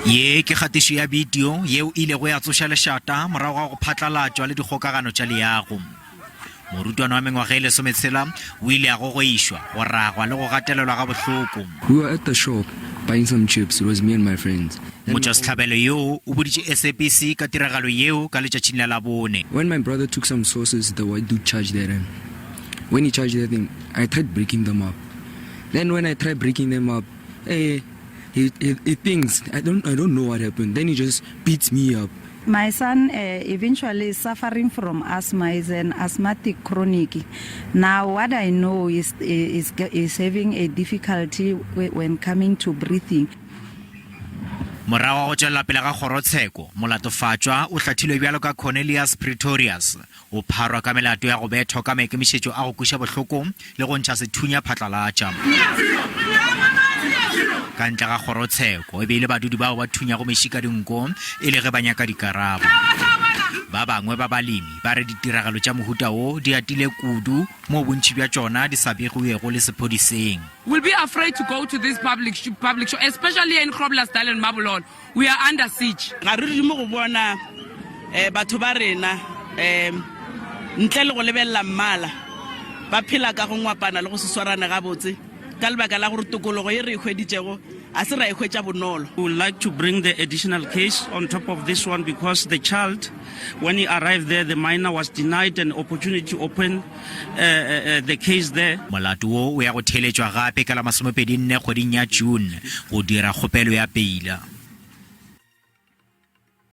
Ye ke kgatiso ya video yeo ile go ya tsoša lešata morago ga go phatlalatšwa le dikgokagano tša leago. Morutwana wa mengwaga e lesometshela o ile a gogoišwa go ragwa le go gatelelwa ga bohloko. We were at the shop buying some chips. It was me and my friends. Motšwasehlabelo yeo o boditše SABC ka tiragalo yeo ka letšatšing la Labone. When my brother took some sauces, the white dude charged at him. When he charged at him, I tried breaking them up. Then when I tried breaking them up, he thinks, I don't know what happened. Then he just beats me up. My son eventually is suffering from asthma. He's an asthmatic chronic. Now what I know is having a difficulty when coming to breathing. Morago go tšwelela pele ga kgorongtsheko, Molato o hlathilwe bjalo ka Cornelius Pretorius, o pharwa ka melato ya go betha ka maikemišetšo a go kweša bohloko le go ntšha sethunya phatlalatša. Ka ntle ga kgorongtsheko e be ile badudi bao ba thunyago mešika dinko e le ge ba nyaka dikarabo. Ba bangwe ba balemi ba re ditiragalo tša mohuta o di atile kudu mo bontši bja tšona di sa begilwego le sephodiseng. We'll be afraid to go to this public show, especially in Groblersdal Limpopo. We are under siege. Ga re di mo go bona batho ba rena ntle le go lebella mmala ba phela ka go ngwapana le go seswarana ga botse ka lebaka la gore tokologo e re hweditšego a se ra e hwetša bonolo. We would like to bring the additional case on top of this one because the child, when he arrived there, the minor was denied an opportunity to open the case there. Molato o ya go theletšwa gape ka la masomepedi-nne kgweding ya June go dira kgopelo ya peila.